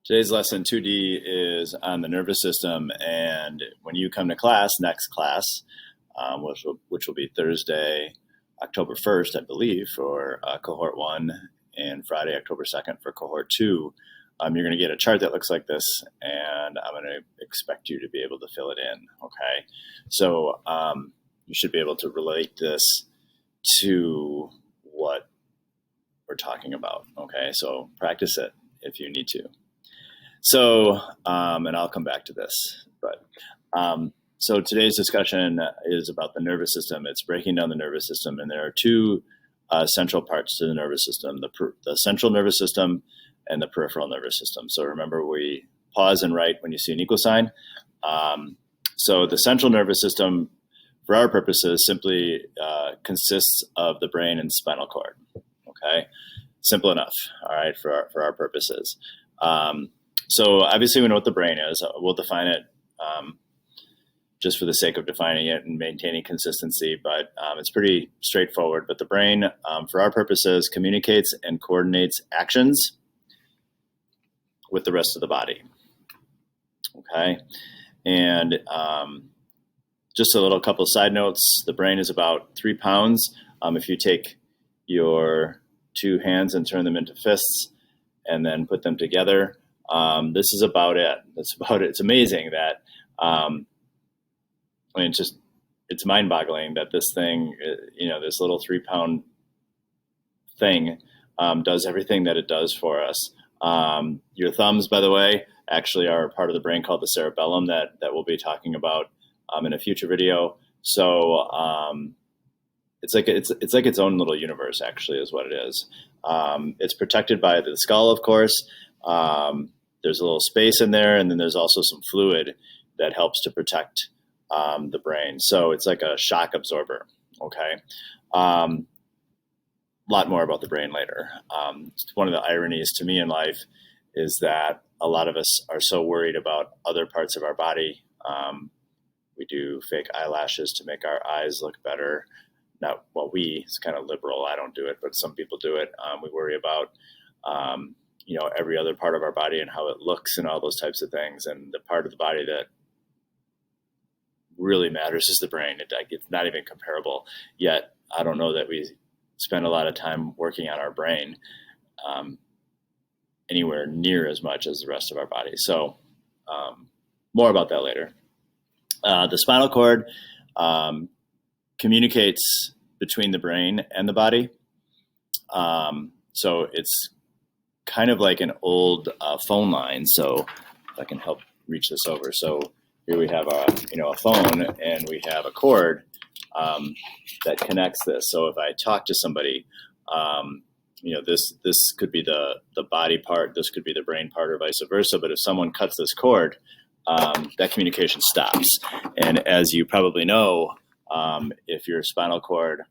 Today's lesson 2D is on the nervous system, and when you come to class, next class, which will be Thursday, October 1st, I believe, for cohort 1, and Friday, October 2nd for cohort 2, you're going to get a chart that looks like this, and I'm going to expect you to be able to fill it in, okay? So you should be able to relate this to what we're talking about, okay? So practice it if you need to. So, and I'll come back to this, but so today's discussion is about the nervous system. It's breaking down the nervous system, and there are two central parts to the nervous system, the central nervous system and the peripheral nervous system. So remember, we pause and write when you see an equal sign. So the central nervous system, for our purposes, simply consists of the brain and spinal cord, okay? Simple enough, all right, for our purposes. So obviously we know what the brain is. We'll define it just for the sake of defining it and maintaining consistency, but it's pretty straightforward. But the brain, for our purposes, communicates and coordinates actions with the rest of the body, okay? And just a little couple of side notes. The brain is about 3 pounds. If you take your 2 hands and turn them into fists and then put them together, this is about it. That's about it. It's amazing that, it's mind-boggling that this thing, this little 3-pound thing does everything that it does for us. Your thumbs, by the way, actually are part of the brain called the cerebellum that we'll be talking about in a future video. So it's like its own little universe, actually, is what it is. It's protected by the skull, of course. There's a little space in there, and then there's also some fluid that helps to protect the brain. So it's like a shock absorber, okay? A lot more about the brain later. One of the ironies to me in life is that a lot of us are so worried about other parts of our body. We do fake eyelashes to make our eyes look better. It's kind of liberal. I don't do it, but some people do it. We worry about every other part of our body and how it looks and all those types of things. And the part of the body that really matters is the brain. It's not even comparable. Yet, I don't know that we spend a lot of time working on our brain anywhere near as much as the rest of our body. So more about that later. The spinal cord communicates between the brain and the body. So it's kind of like an old phone line. So if I can help reach this over. So here we have a phone, and we have a cord that connects this. So if I talk to somebody, this could be the body part, this could be the brain part, or vice versa. But if someone cuts this cord, that communication stops. And as you probably know, if your spinal cord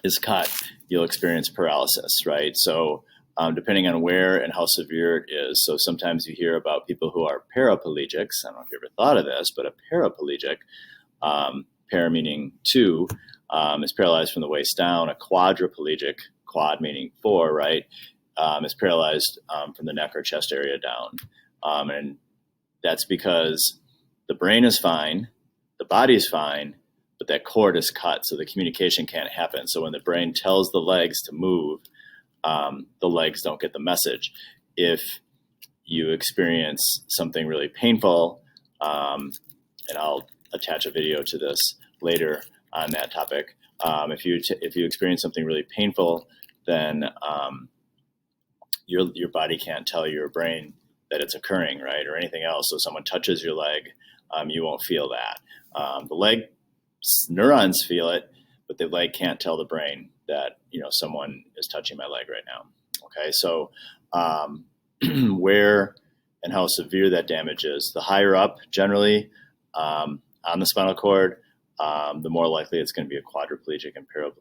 is cut, you'll experience paralysis, right? So depending on where and how severe it is. So sometimes you hear about people who are paraplegics. I don't know if you ever thought of this, but a paraplegic, para meaning 2, is paralyzed from the waist down. A quadriplegic, quad meaning 4, right, is paralyzed from the neck or chest area down. And that's because the brain is fine, the body is fine, but that cord is cut, so the communication can't happen. So when the brain tells the legs to move, the legs don't get the message. If you experience something really painful, and I'll attach a video to this later on that topic. If you experience something really painful, then your body can't tell your brain that it's occurring, right, or anything else. So if someone touches your leg, you won't feel that. The leg neurons feel it, but the leg can't tell the brain that someone is touching my leg right now. Okay, so where and how severe that damage is, the higher up generally on the spinal cord, the more likely it's going to be a quadriplegic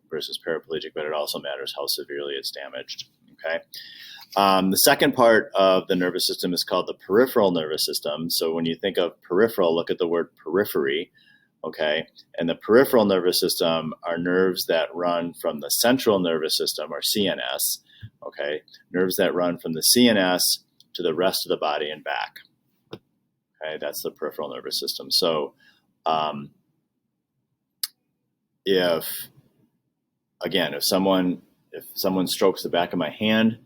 versus paraplegic, but it also matters how severely it's damaged. Okay. The second part of the nervous system is called the peripheral nervous system. So when you think of peripheral, look at the word periphery. Okay, and the peripheral nervous system are nerves that run from the central nervous system, or CNS. Okay, nerves that run from the CNS to the rest of the body and back. Okay, that's the peripheral nervous system. So if someone strokes the back of my hand,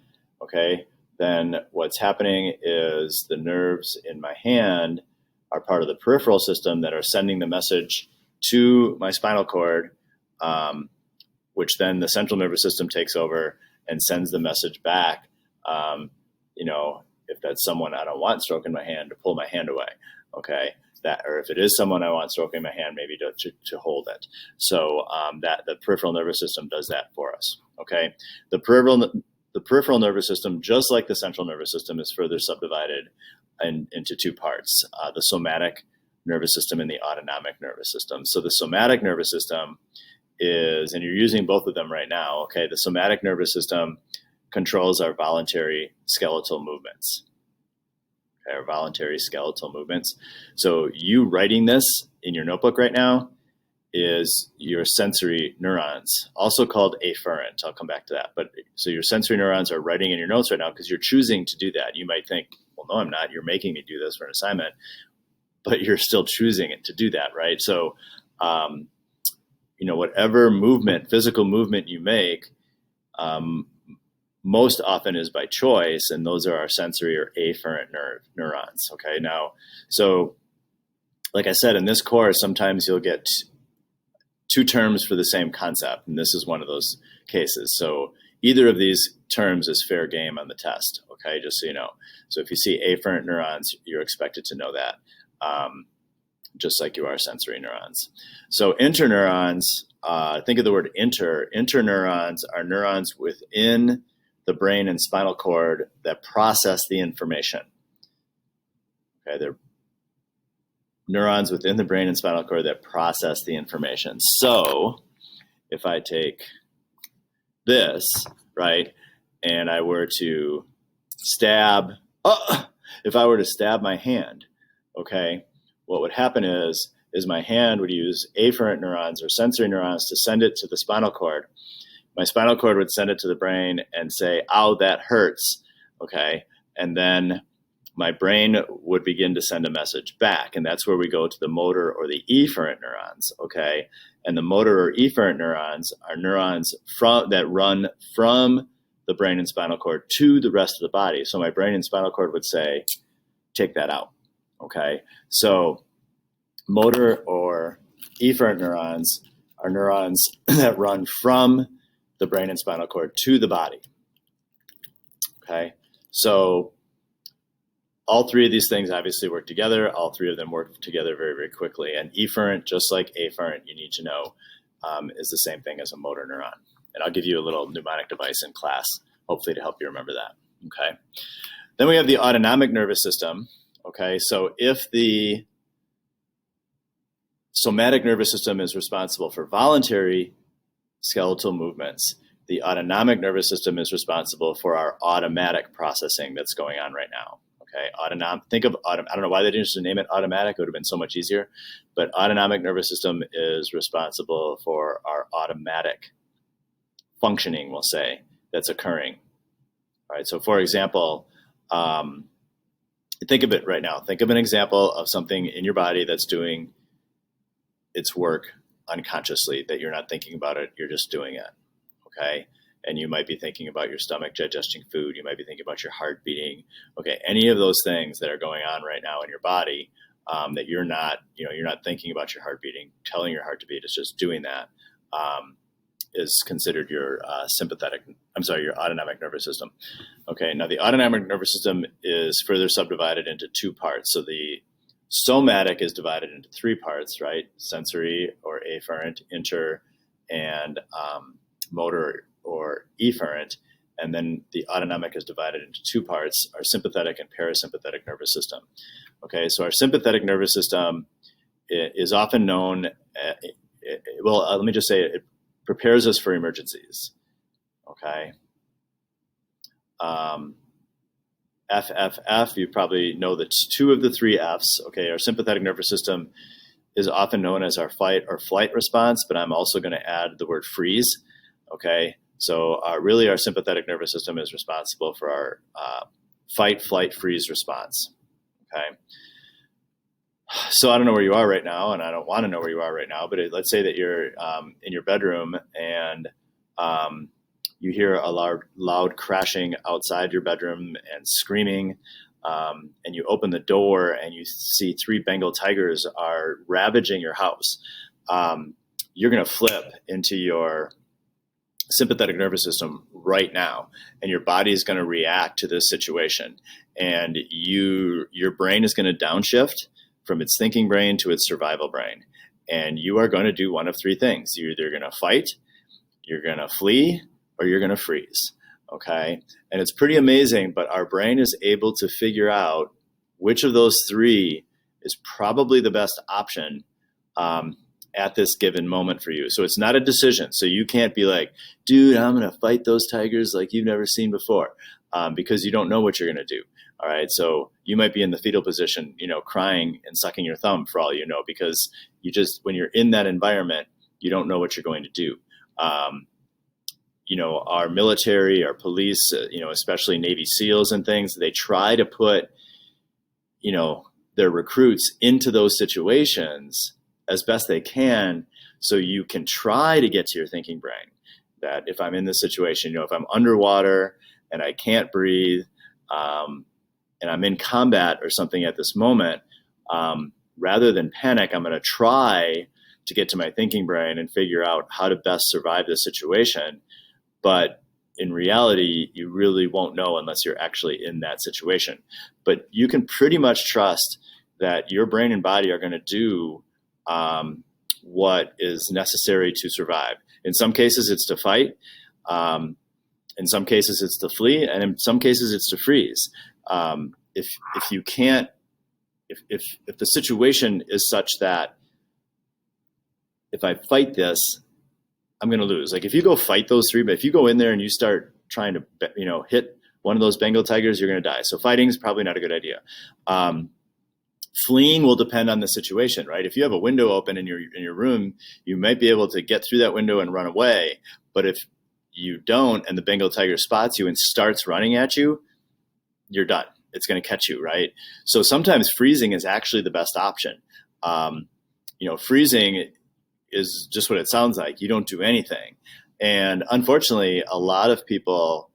okay, then what's happening is the nerves in my hand are part of the peripheral system that are sending the message to my spinal cord, which then the central nervous system takes over and sends the message back. If that's someone I don't want stroking my hand, to pull my hand away, okay? Or if it is someone I want stroking my hand, maybe to hold it. So that the peripheral nervous system does that for us, okay? The peripheral nervous system, just like the central nervous system, is further subdivided into two parts, the somatic nervous system and the autonomic nervous system. So the somatic nervous system is, and you're using both of them right now, okay? The somatic nervous system controls our voluntary skeletal movements. Okay, our voluntary skeletal movements. So you writing this in your notebook right now is your sensory neurons, also called afferent. I'll come back to that. But so your sensory neurons are writing in your notes right now because you're choosing to do that. You might think, well, no, I'm not. You're making me do this for an assignment, but you're still choosing it to do that, right? So, whatever movement, physical movement you make, most often is by choice, and those are our sensory or afferent neurons. Okay, now, so like I said, in this course, sometimes you'll get two terms for the same concept, and this is one of those cases. So either of these terms is fair game on the test, okay, just so you know. So if you see afferent neurons, you're expected to know that, just like you are sensory neurons. So interneurons, think of the word inter. Interneurons are neurons within the brain and spinal cord that process the information. Okay, they're neurons within the brain and spinal cord that process the information. So if I take this, right, and I were to stab, if I were to stab my hand, okay, what would happen is my hand would use afferent neurons or sensory neurons to send it to the spinal cord. My spinal cord would send it to the brain and say, ow, that hurts, okay? And then my brain would begin to send a message back, and that's where we go to the motor or the efferent neurons, okay? And the motor or efferent neurons are neurons that run from the brain and spinal cord to the rest of the body. So my brain and spinal cord would say, take that out, okay? So motor or efferent neurons are neurons that run from the brain and spinal cord to the body, okay? So all three of these things obviously work together. All three of them work together very, very quickly. And efferent, just like afferent, you need to know, is the same thing as a motor neuron. And I'll give you a little mnemonic device in class, hopefully to help you remember that, okay? Then we have the autonomic nervous system, okay? So if the somatic nervous system is responsible for voluntary skeletal movements, the autonomic nervous system is responsible for our automatic processing that's going on right now. Okay, think of I don't know why they didn't just name it automatic. It would have been so much easier. But autonomic nervous system is responsible for our automatic functioning, we'll say, that's occurring. All right. So, for example, think of it right now. Think of an example of something in your body that's doing its work unconsciously, that you're not thinking about it. You're just doing it. Okay. And you might be thinking about your stomach digesting food. You might be thinking about your heart beating. Okay, any of those things that are going on right now in your body that you're not thinking about your heart beating, telling your heart to beat, it's just doing that, is considered your your autonomic nervous system. Okay, now the autonomic nervous system is further subdivided into two parts. So the somatic is divided into three parts, right? Sensory or afferent, inter, and motor or efferent, and then the autonomic is divided into two parts, our sympathetic and parasympathetic nervous system. Okay, so our sympathetic nervous system is often known, let me just say it prepares us for emergencies. Okay. FFF, you probably know that two of the three Fs. Okay, our sympathetic nervous system is often known as our fight or flight response, but I'm also going to add the word freeze. Okay. So really our sympathetic nervous system is responsible for our fight, flight, freeze response. Okay. So I don't know where you are right now, and I don't want to know where you are right now, but let's say that you're in your bedroom and you hear a loud crashing outside your bedroom and screaming, and you open the door and you see 3 Bengal tigers are ravaging your house. You're going to flip into your sympathetic nervous system right now, and your body is going to react to this situation, and your brain is going to downshift from its thinking brain to its survival brain, and you are going to do one of 3 things. You're either going to fight, you're going to flee, or you're going to freeze. Okay, and it's pretty amazing, but our brain is able to figure out which of those 3 is probably the best option at this given moment for you. So it's not a decision. So you can't be like, dude, I'm going to fight those tigers like you've never seen before, because you don't know what you're going to do. All right. So you might be in the fetal position, crying and sucking your thumb for all you know, because when you're in that environment, you don't know what you're going to do. Our military, our police, especially Navy SEALs and things, they try to put, their recruits into those situations as best they can, so you can try to get to your thinking brain that if I'm in this situation, if I'm underwater and I can't breathe, and I'm in combat or something at this moment, rather than panic, I'm going to try to get to my thinking brain and figure out how to best survive this situation. But in reality, you really won't know unless you're actually in that situation. But you can pretty much trust that your brain and body are going to do what is necessary to survive. In some cases, it's to fight. In some cases, it's to flee, and in some cases, it's to freeze. If you can't, if the situation is such that if I fight this, I'm going to lose. Like if you go fight those 3, but if you go in there and you start trying to, hit one of those Bengal tigers, you're going to die. So fighting is probably not a good idea. Fleeing will depend on the situation, right? If you have a window open in your room, you might be able to get through that window and run away. But if you don't, and the Bengal tiger spots you and starts running at you, you're done. It's going to catch you, right? So sometimes freezing is actually the best option. Freezing is just what it sounds like. You don't do anything. And unfortunately, a lot of people,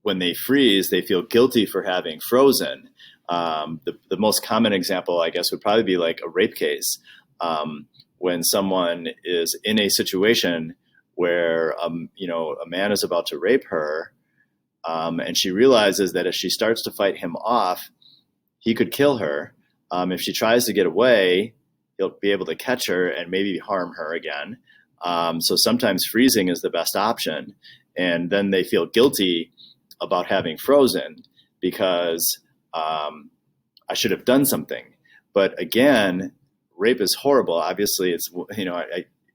when they freeze, they feel guilty for having frozen. The most common example, I guess, would probably be like a rape case. When someone is in a situation where, a man is about to rape her, and she realizes that if she starts to fight him off, he could kill her. If she tries to get away, he'll be able to catch her and maybe harm her again. So sometimes freezing is the best option. And then they feel guilty about having frozen because I should have done something. But again, rape is horrible. Obviously, it's,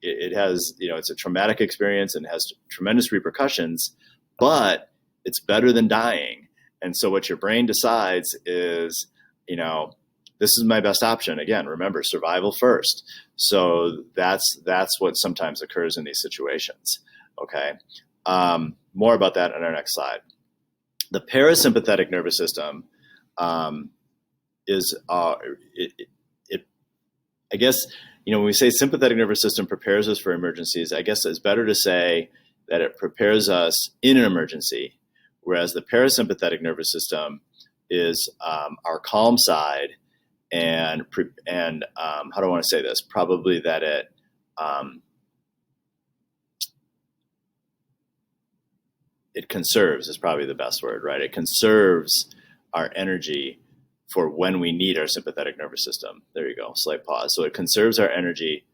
it has, it's a traumatic experience and has tremendous repercussions, but it's better than dying. And so what your brain decides is, this is my best option. Again, remember, survival first. So that's what sometimes occurs in these situations. Okay. More about that on our next slide. The parasympathetic nervous system is, I guess, when we say sympathetic nervous system prepares us for emergencies, I guess it's better to say that it prepares us in an emergency, whereas the parasympathetic nervous system is our calm side. And how do I want to say this? Probably that it conserves is probably the best word, right? It conserves our energy for when we need our sympathetic nervous system. There you go, slight pause. So it conserves our energy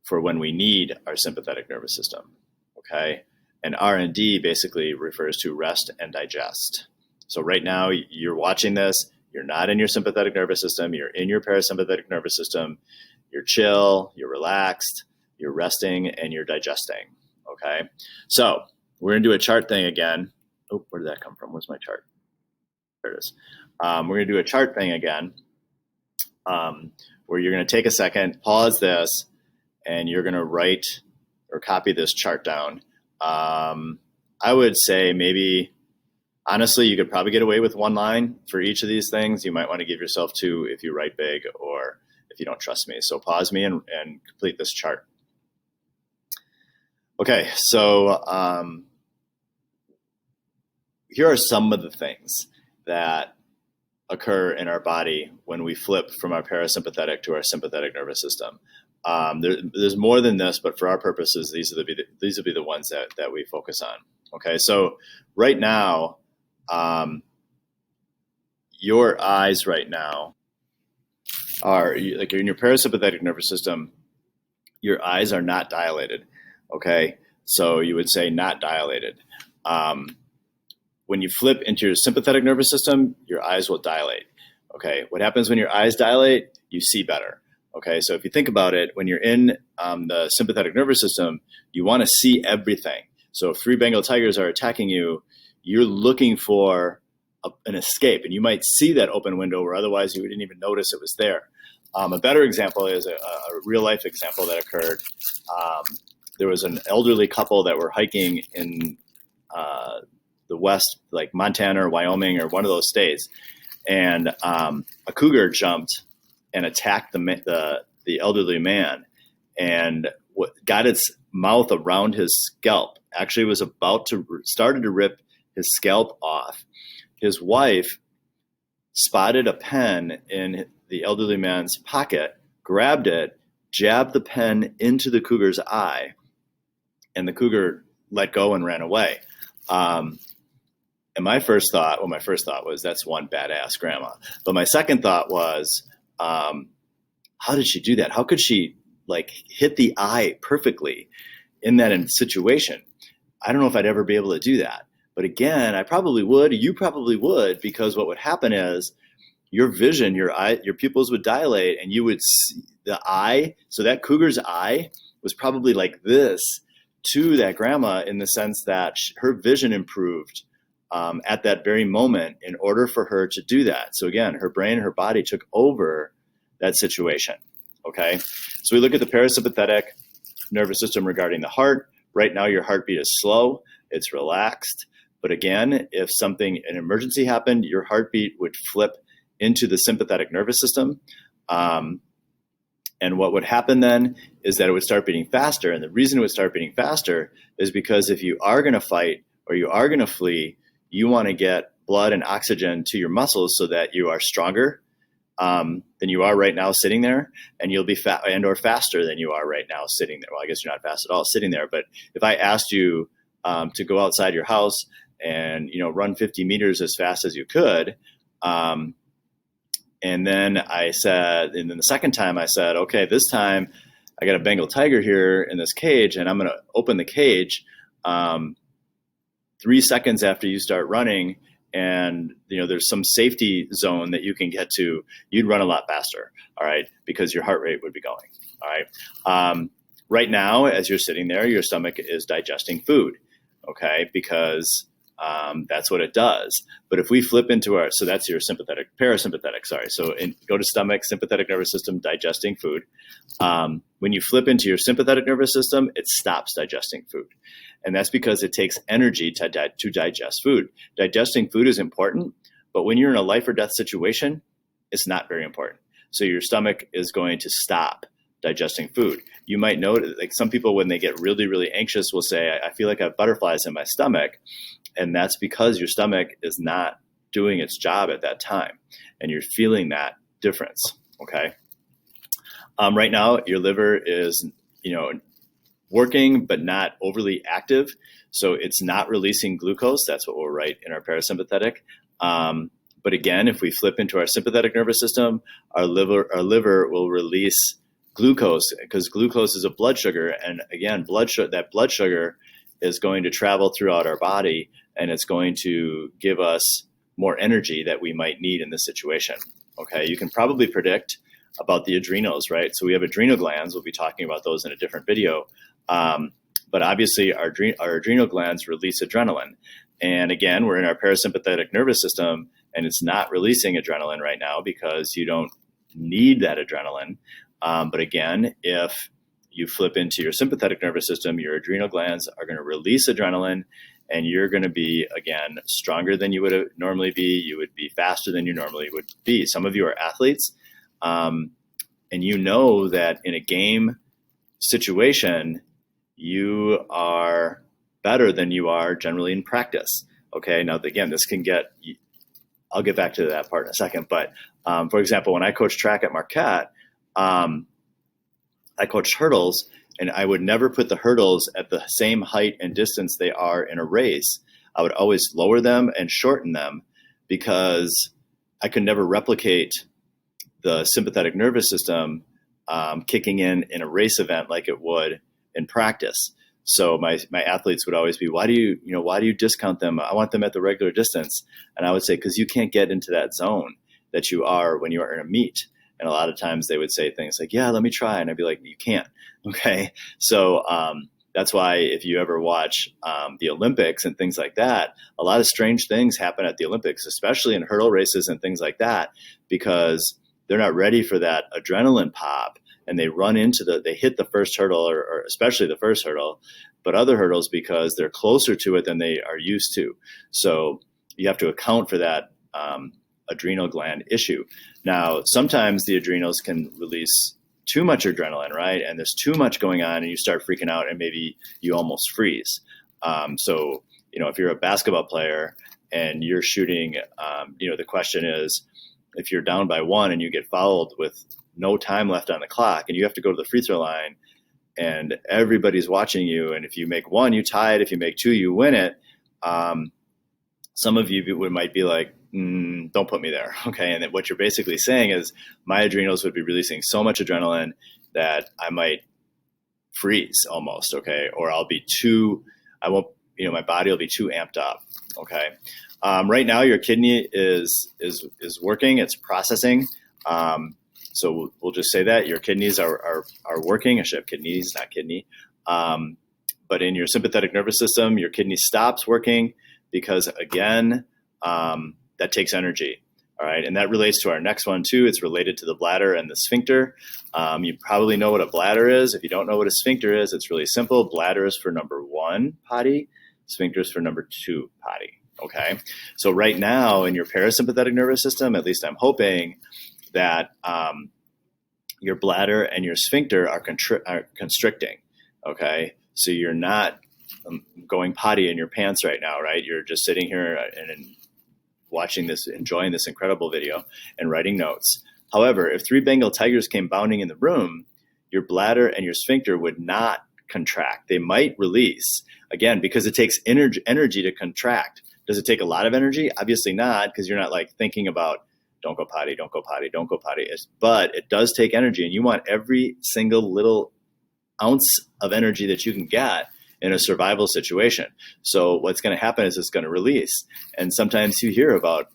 for when we need our sympathetic nervous system, okay? And R&D basically refers to rest and digest. So right now you're watching this, you're not in your sympathetic nervous system, you're in your parasympathetic nervous system, you're chill, you're relaxed, you're resting, and you're digesting, okay? So we're gonna do a chart thing again. Oh, where did that come from? Where's my chart? There it is. We're gonna do a chart thing again, where you're gonna take a second, pause this, and you're gonna write or copy this chart down. I would say maybe, honestly, you could probably get away with one line for each of these things. You might want to give yourself two if you write big or if you don't trust me. So pause me and complete this chart. Okay, so here are some of the things that occur in our body when we flip from our parasympathetic to our sympathetic nervous system. There's more than this, but for our purposes, these will be the ones that we focus on. Okay, so right now, your eyes right now are, like, in your parasympathetic nervous system, your eyes are not dilated. Okay, so you would say not dilated. When you flip into your sympathetic nervous system, your eyes will dilate. Okay, what happens when your eyes dilate? You see better. Okay, so if you think about it, when you're in the sympathetic nervous system, you want to see everything. So if 3 Bengal tigers are attacking you, you're looking for an escape, and you might see that open window where otherwise you didn't even notice it was there. A better example is a real life example that occurred. There was an elderly couple that were hiking in the West, like Montana or Wyoming or one of those states, and a cougar jumped and attacked the elderly man, and what got its mouth around his scalp. Actually, was started to rip his scalp off. His wife spotted a pen in the elderly man's pocket, grabbed it, jabbed the pen into the cougar's eye, and the cougar let go and ran away. And my first thought was, that's one badass grandma. But my second thought was, how did she do that? How could she hit the eye perfectly in that situation? I don't know if I'd ever be able to do that. But again, I probably would. You probably would, because what would happen is your vision, your pupils would dilate, and you would see the eye. So that cougar's eye was probably like this to that grandma, in the sense that her vision improved at that very moment in order for her to do that. So again, her brain, her body took over that situation. Okay, so we look at the parasympathetic nervous system regarding the heart. Right now, your heartbeat is slow, it's relaxed. But again, if an emergency happened, your heartbeat would flip into the sympathetic nervous system. And what would happen then is that it would start beating faster. And the reason it would start beating faster is because if you are going to fight or you are going to flee, you want to get blood and oxygen to your muscles so that you are stronger than you are right now sitting there, and you'll be or faster than you are right now sitting there. Well, I guess you're not fast at all sitting there, but if I asked you to go outside your house and run 50 meters as fast as you could, and then the second time I said, okay, this time I got a Bengal tiger here in this cage, and I'm going to open the cage 3 seconds after you start running, and there's some safety zone that you can get to, you'd run a lot faster, all right, because your heart rate would be going, all right. Right now, as you're sitting there, your stomach is digesting food, okay, because that's what it does. But if we flip into so that's your parasympathetic, sorry. So go to stomach, sympathetic nervous system, digesting food. When you flip into your sympathetic nervous system, it stops digesting food. And that's because it takes energy to digest food. Digesting food is important, but when you're in a life or death situation, it's not very important. So your stomach is going to stop digesting food. You might know, like some people, when they get really, really anxious, will say, I feel like I have butterflies in my stomach. And that's because your stomach is not doing its job at that time. And you're feeling that difference, okay? Right now, your liver is, working, but not overly active. So it's not releasing glucose. That's what we'll write in our parasympathetic. But again, if we flip into our sympathetic nervous system, our liver will release glucose, because glucose is a blood sugar. And again, that blood sugar is going to travel throughout our body, and it's going to give us more energy that we might need in this situation. Okay, you can probably predict about the adrenals, right? So we have adrenal glands. We'll be talking about those in a different video. But obviously our adrenal glands release adrenaline. And again, we're in our parasympathetic nervous system, and it's not releasing adrenaline right now because you don't need that adrenaline. But again, if you flip into your sympathetic nervous system, your adrenal glands are going to release adrenaline, and you're going to be, again, stronger than you would normally be. You would be faster than you normally would be. Some of you are athletes, and you know that in a game situation, you are better than you are generally in practice. Okay, now again, this can get, I'll get back to that part in a second, but for example, when I coached track at Marquette, I coached hurdles, and I would never put the hurdles at the same height and distance they are in a race. I would always lower them and shorten them because I could never replicate the sympathetic nervous system kicking in a race event like it would in practice. So my athletes would always be, why do you discount them? I want them at the regular distance. And I would say, because you can't get into that zone that you are when you are in a meet. And a lot of times they would say things like, yeah, let me try. And I'd be like, you can't. Okay. So that's why if you ever watch the Olympics and things like that, a lot of strange things happen at the Olympics, especially in hurdle races and things like that, because they're not ready for that adrenaline pop. And they they hit the first hurdle, or especially the first hurdle, but other hurdles because they're closer to it than they are used to. So you have to account for that adrenal gland issue. Now, sometimes the adrenals can release too much adrenaline, right? And there's too much going on and you start freaking out and maybe you almost freeze. So, if you're a basketball player and you're shooting, the question is, if you're down by 1 and you get fouled with no time left on the clock and you have to go to the free throw line and everybody's watching you, and if you make 1, you tie it. If you make 2, you win it. Some of you might be like, don't put me there. Okay. And what you're basically saying is my adrenals would be releasing so much adrenaline that I might freeze almost. Okay. Or my body will be too amped up. Okay. Right now your kidney is working. It's processing. So we'll just say that your kidneys are working. I should have kidneys, not kidney. But in your sympathetic nervous system, your kidney stops working because, again, that takes energy. All right. And that relates to our next one, too. It's related to the bladder and the sphincter. You probably know what a bladder is. If you don't know what a sphincter is, it's really simple. Bladder is for number 1, potty. Sphincter is for number 2, potty. Okay. So right now in your parasympathetic nervous system, at least I'm hoping that your bladder and your sphincter are constricting. Okay. So you're not going potty in your pants right now, right? You're just sitting here and watching this, enjoying this incredible video and writing notes. However, if 3 Bengal tigers came bounding in the room, your bladder and your sphincter would not contract. They might release, again, because it takes energy to contract. Does it take a lot of energy? Obviously not, because you're not like thinking about don't go potty, don't go potty, don't go potty. But it does take energy, and you want every single little ounce of energy that you can get in a survival situation. So what's going to happen is it's going to release. And sometimes you hear about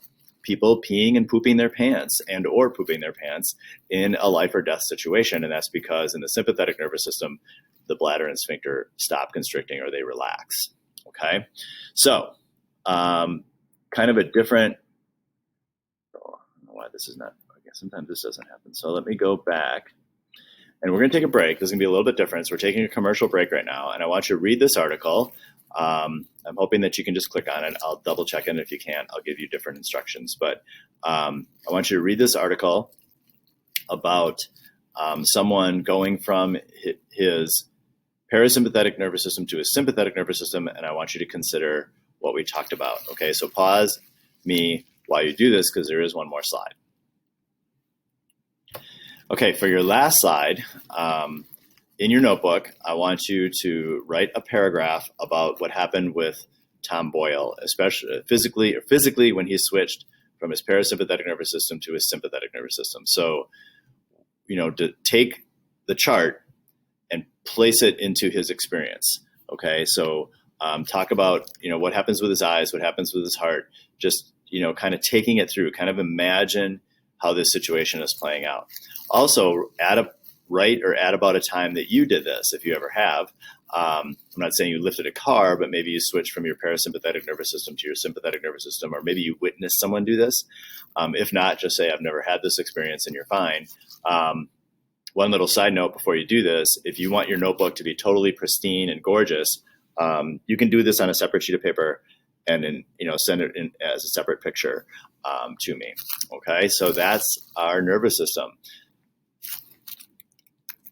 people peeing and pooping their pants or pooping their pants in a life or death situation. And that's because in the sympathetic nervous system, the bladder and sphincter stop constricting or they relax. Okay. So kind of a different, I don't know why this is not, I guess sometimes this doesn't happen. So let me go back. And we're going to take a break. This is going to be a little bit different. So we're taking a commercial break right now. And I want you to read this article. I'm hoping that you can just click on it. I'll double check it. If you can't, I'll give you different instructions. But I want you to read this article about someone going from his parasympathetic nervous system to his sympathetic nervous system. And I want you to consider what we talked about. Okay, so pause me while you do this because there is one more slide. Okay, for your last slide, in your notebook, I want you to write a paragraph about what happened with Tom Boyle, especially physically when he switched from his parasympathetic nervous system to his sympathetic nervous system. So, to take the chart and place it into his experience. Okay, so talk about, what happens with his eyes, what happens with his heart, just, kind of taking it through, kind of imagine how this situation is playing out. Also, write about a time that you did this, if you ever have. I'm not saying you lifted a car, but maybe you switched from your parasympathetic nervous system to your sympathetic nervous system, or maybe you witnessed someone do this. If not, just say, I've never had this experience, and you're fine. One little side note before you do this, if you want your notebook to be totally pristine and gorgeous, You can do this on a separate sheet of paper and then, send it in as a separate picture to me. Okay, so that's our nervous system.